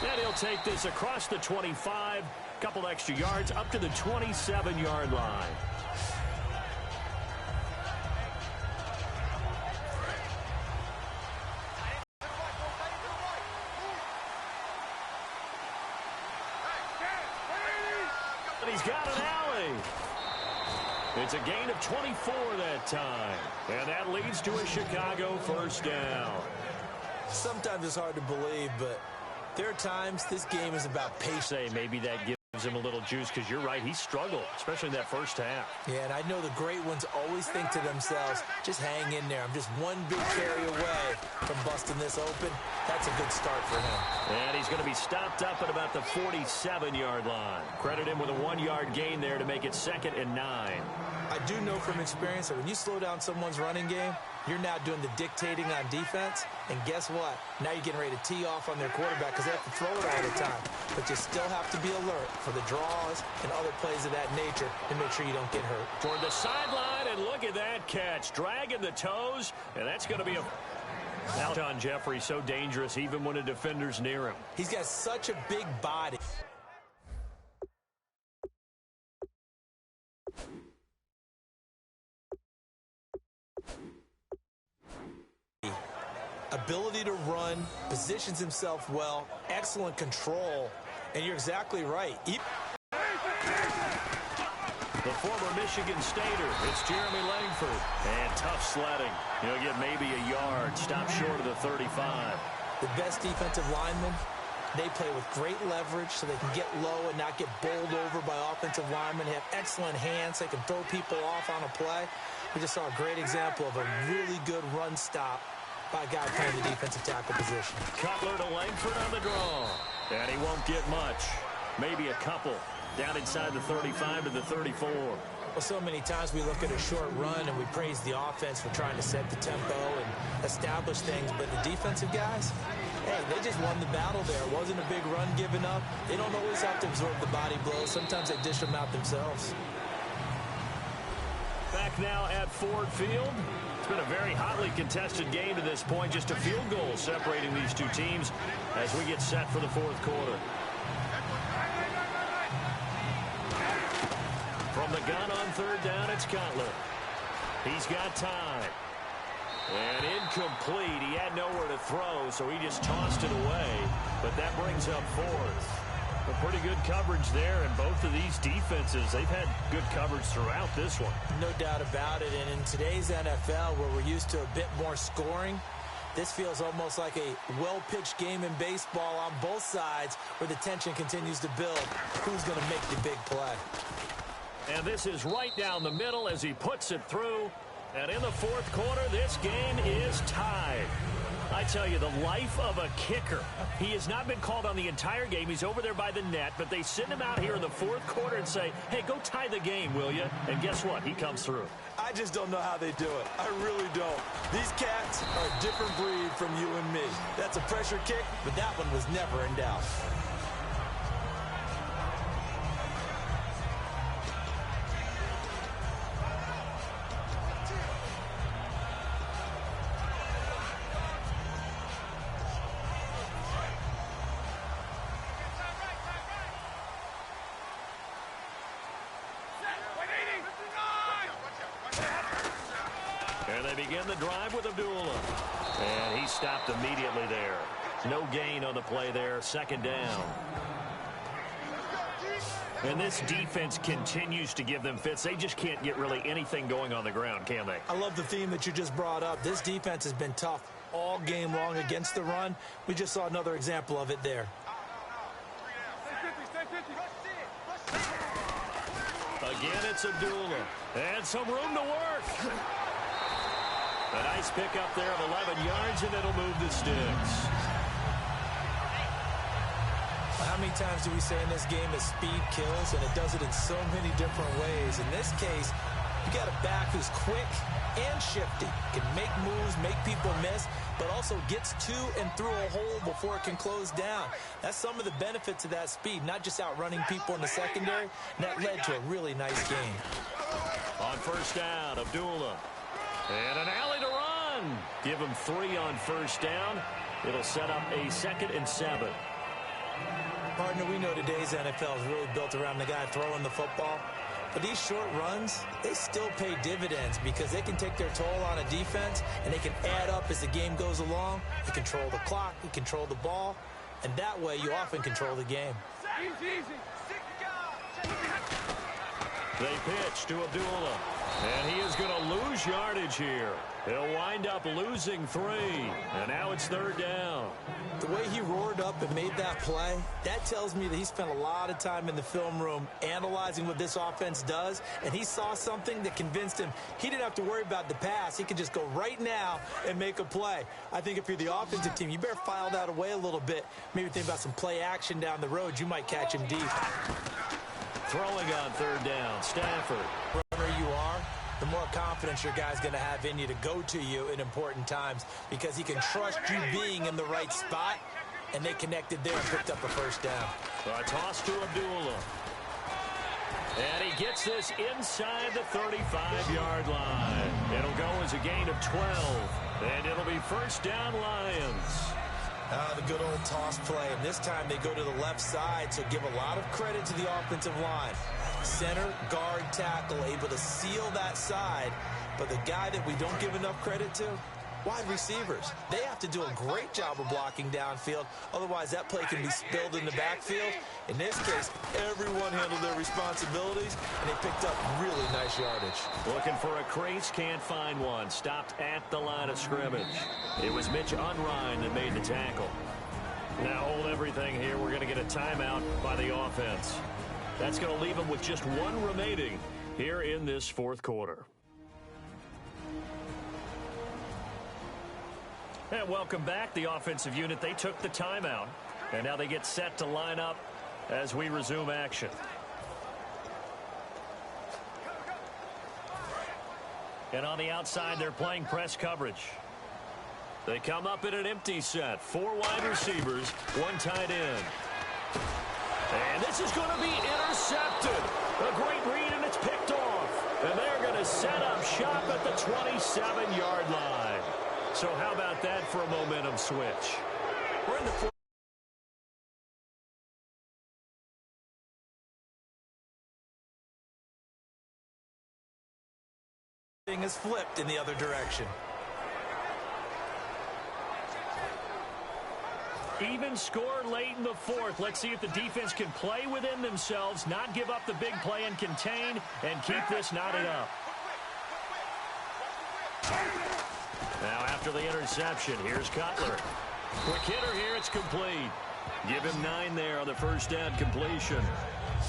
And he'll take this across the 25, couple extra yards up to the 27-yard line. And he's got an alley. It's a gain of 24 that time. And that leads to a Chicago first down. Sometimes it's hard to believe, but there are times this game is about patience. Say maybe that gives him a little juice because you're right, he struggled, especially in that first half. Yeah, and I know the great ones always think to themselves, just hang in there. I'm just one big carry away from busting this open. That's a good start for him. And he's going to be stopped up at about the 47-yard line. Credit him with a 1-yard gain there to make it 2nd and 9. I do know from experience that when you slow down someone's running game, you're now doing the dictating on defense. And guess what? Now you're getting ready to tee off on their quarterback because they have to throw it all the time. But you still have to be alert for the draws and other plays of that nature to make sure you don't get hurt. Toward the sideline, and look at that catch. Dragging the toes, and that's going to be a... Alshon Jeffrey, so dangerous even when a defender's near him. He's got such a big body. Ability to run, positions himself well, excellent control, and you're exactly right. The former Michigan Stater, it's Jeremy Langford. And tough sledding. He'll get maybe a yard, stop short of the 35. The best defensive linemen, they play with great leverage so they can get low and not get bowled over by offensive linemen. They have excellent hands. They can throw people off on a play. We just saw a great example of a really good run stop by a guy playing the defensive tackle position. Cutler to Langford on the draw. And he won't get much. Maybe a couple. Down inside the 35 to the 34. Well, so many times we look at a short run and we praise the offense for trying to set the tempo and establish things. But the defensive guys, hey, they just won the battle there. It wasn't a big run given up. They don't always have to absorb the body blows. Sometimes they dish them out themselves. Back now at Ford Field. It's been a very hotly contested game to this point. Just a field goal separating these two teams as we get set for the fourth quarter. From the gun on third down, it's Cutler. He's got time. And incomplete. He had nowhere to throw, so he just tossed it away. But that brings up fourth. A pretty good coverage there, and both of these defenses, they've had good coverage throughout this one. No doubt about it, and in today's NFL, where we're used to a bit more scoring, this feels almost like a well-pitched game in baseball on both sides where the tension continues to build. Who's going to make the big play? And this is right down the middle as he puts it through. And in the fourth quarter, this game is tied. I tell you, the life of a kicker. He has not been called on the entire game. He's over there by the net, but they send him out here in the fourth quarter and say, hey, go tie the game, will you? And guess what? He comes through. I just don't know how they do it. I really don't. These cats are a different breed from you and me. That's a pressure kick, but that one was never in doubt. Begin the drive with Abdullah. And he stopped immediately there. No gain on the play there. Second down. And this defense continues to give them fits. They just can't get really anything going on the ground, can they? I love the theme that you just brought up. This defense has been tough all game long against the run. We just saw another example of it there. Again, it's Abdullah. And some room to work. A nice pickup there of 11 yards, and it'll move the sticks. How many times do we say in this game that speed kills, and it does it in so many different ways? In this case, you got a back who's quick and shifty, can make moves, make people miss, but also gets to and through a hole before it can close down. That's some of the benefits of that speed, not just outrunning people in the secondary, and that led to a really nice game. On first down, Abdullah. And an alley to run. Give him 3 on first down. It'll set up a 2nd and 7. Partner, we know today's NFL is really built around the guy throwing the football. But these short runs, they still pay dividends because they can take their toll on a defense and they can add up as the game goes along. You control the clock, you control the ball, and that way you often control the game. They pitch to Abdullah, and he is going to lose yardage here. He'll wind up losing 3, and now it's 3rd down. The way he roared up and made that play, that tells me that he spent a lot of time in the film room analyzing what this offense does, and he saw something that convinced him he didn't have to worry about the pass. He could just go right now and make a play. I think if you're the offensive team, you better file that away a little bit. Maybe think about some play action down the road. You might catch him deep. Throwing on 3rd down, Stafford. Runner you are, the more confidence your guy's going to have in you to go to you in important times because he can trust you being in the right spot, and they connected there and picked up a 1st down. A toss to Abdullah. And he gets this inside the 35-yard line. It'll go as a gain of 12, and it'll be 1st down Lions. The good old toss play, and this time they go to the left side, so give a lot of credit to the offensive line. Center, guard, tackle, able to seal that side, but the guy that we don't give enough credit to, wide receivers. They have to do a great job of blocking downfield, otherwise that play can be spilled in the backfield. In this case, everyone handled their responsibilities, and they picked up really nice yardage. Looking for a crease, can't find one. Stopped at the line of scrimmage. It was Mitch Unrein that made the tackle. Now hold everything here. We're going to get a timeout by the offense. That's going to leave them with just 1 remaining here in this 4th quarter. And welcome back. The offensive unit, they took the timeout, and now they get set to line up as we resume action. And on the outside, they're playing press coverage. They come up in an empty set. 4 wide receivers, 1 tight end. And this is going to be intercepted. A great read, and it's picked off. And they're going to set up shop at the 27-yard line. So how about that for a momentum switch? We're in the 4th. Thing is flipped in the other direction. Even score late in the 4th. Let's see if the defense can play within themselves, not give up the big play and contain, and keep this knotted up. Now after the interception, here's Cutler. Quick hitter here, it's complete. Give him 9 there on the 1st down completion.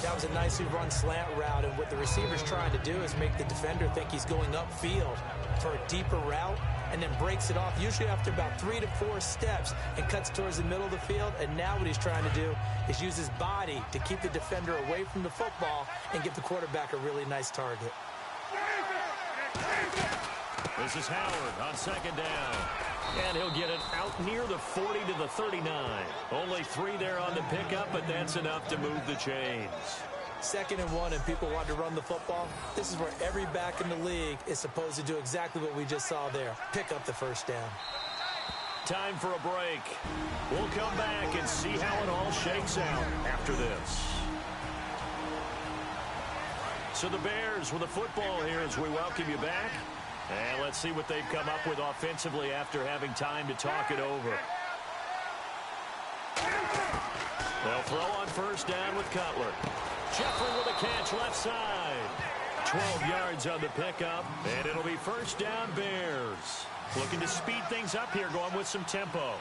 That was a nicely run slant route, and what the receiver's trying to do is make the defender think he's going upfield for a deeper route, and then breaks it off, usually after about 3 to 4 steps, and cuts towards the middle of the field. And now what he's trying to do is use his body to keep the defender away from the football and give the quarterback a really nice target. This is Howard on 2nd down. And he'll get it out near the 40 to the 39. Only 3 there on the pickup, but that's enough to move the chains. 2nd and 1, and people want to run the football. This is where every back in the league is supposed to do exactly what we just saw there. Pick up the 1st down. Time for a break. We'll come back and see how it all shakes out after this. So the Bears with the football here as we welcome you back. And let's see what they've come up with offensively after having time to talk it over. They'll throw on 1st down with Cutler. Jeffrey with a catch left side. 12 yards on the pickup, and it'll be 1st down Bears. Looking to speed things up here, going with some tempo.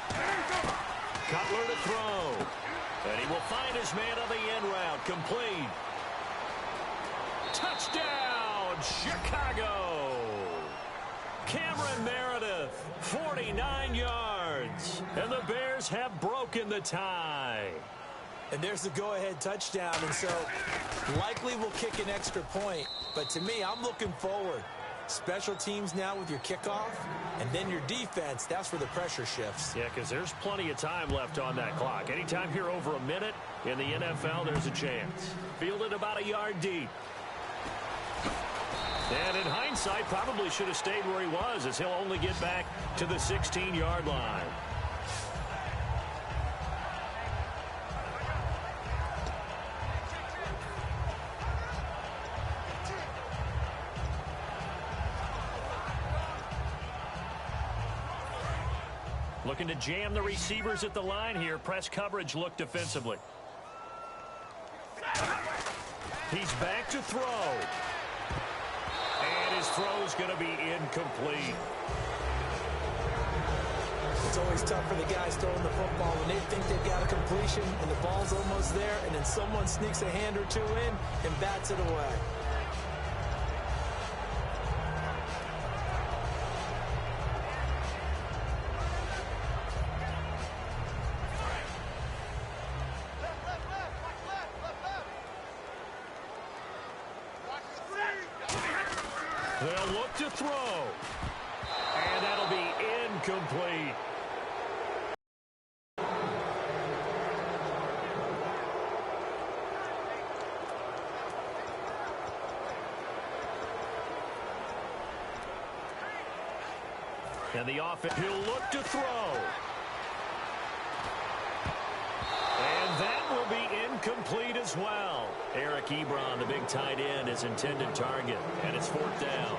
Cutler to throw. And he will find his man on the end route. Complete. Touchdown, Chicago. Cameron Meredith, 49 yards. And the Bears have broken the tie. And there's the go-ahead touchdown, and so likely we'll kick an extra point. But to me, I'm looking forward. Special teams now with your kickoff, and then your defense, that's where the pressure shifts. Yeah, because there's plenty of time left on that clock. Anytime you're over a minute in the NFL, there's a chance. Fielded about a yard deep. And in hindsight, probably should have stayed where he was, as he'll only get back to the 16-yard line. Looking to jam the receivers at the line here. Press coverage look defensively. He's back to throw. And his throw's going to be incomplete. It's always tough for the guys throwing the football when they think they've got a completion and the ball's almost there, and then someone sneaks a hand or two in and bats it away. They'll look to throw. And that'll be incomplete. And the offense, he'll look to throw. And that will be incomplete as well. Eric Ebron, the big tight end, is intended target. And it's 4th down.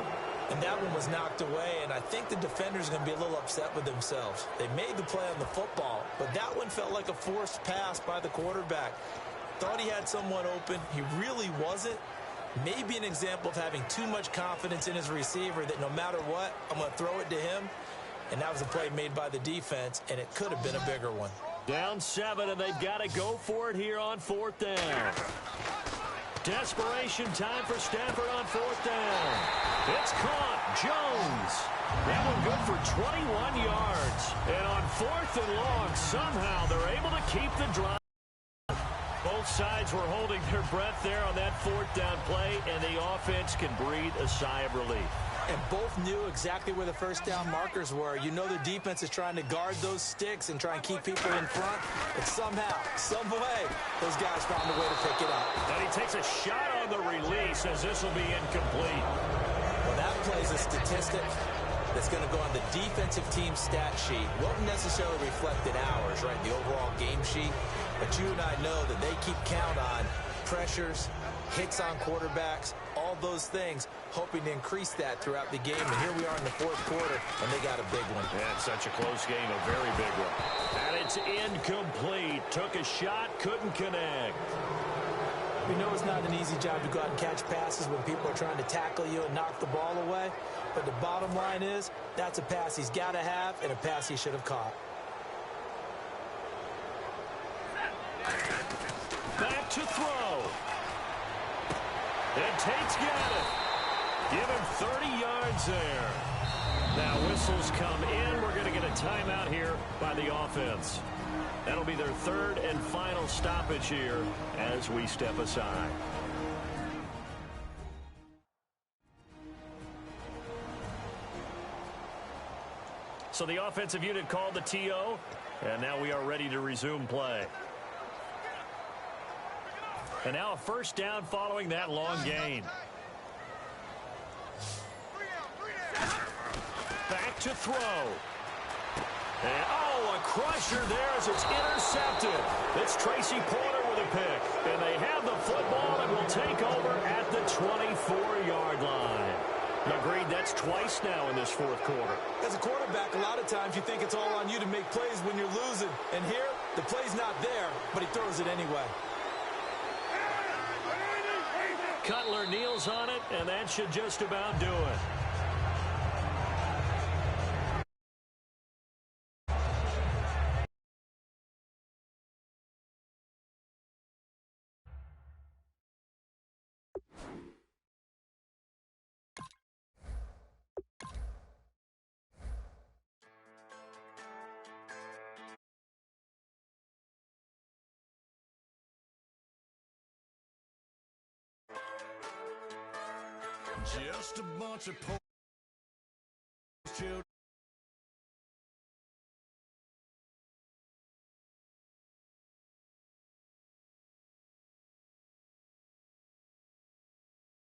And that one was knocked away, and I think the defenders are going to be a little upset with themselves. They made the play on the football, but that one felt like a forced pass by the quarterback. Thought he had someone open. He really wasn't. Maybe an example of having too much confidence in his receiver that no matter what, I'm going to throw it to him. And that was a play made by the defense, and it could have been a bigger one. Down 7, and they've got to go for it here on 4th down. Desperation time for Stafford on 4th down. It's caught. Jones. That one good for 21 yards. And on 4th and long, somehow they're able to keep the drive. Both sides were holding their breath there on that 4th down play, and the offense can breathe a sigh of relief. And both knew exactly where the first down markers were. You know the defense is trying to guard those sticks and try and keep people in front. But somehow, some way, those guys found a way to pick it up. And he takes a shot on the release as this will be incomplete. Well, that plays a statistic that's going to go on the defensive team stat sheet. Won't necessarily reflect in ours, right, the overall game sheet. But you and I know that they keep count on pressures, hits on quarterbacks, all those things, hoping to increase that throughout the game. And here we are in the 4th quarter, and they got a big one. Yeah, it's such a close game, a very big one. And it's incomplete. Took a shot, couldn't connect. We know it's not an easy job to go out and catch passes when people are trying to tackle you and knock the ball away. But the bottom line is, that's a pass he's got to have and a pass he should have caught. Back to throw. And Tate's got it. Give him 30 yards there. Now whistles come in. We're going to get a timeout here by the offense. That'll be their 3rd and final stoppage here as we step aside. So the offensive unit called the TO, and now we are ready to resume play. And now a first down following that long gain. Back to throw. And, oh, a crusher there as it's intercepted. It's Tracy Porter with a pick. And they have the football and will take over at the 24-yard line. Agreed, that's twice now in this 4th quarter. As a quarterback, a lot of times you think it's all on you to make plays when you're losing. And here, the play's not there, but he throws it anyway. Cutler kneels on it, and that should just about do it. Just a bunch of poor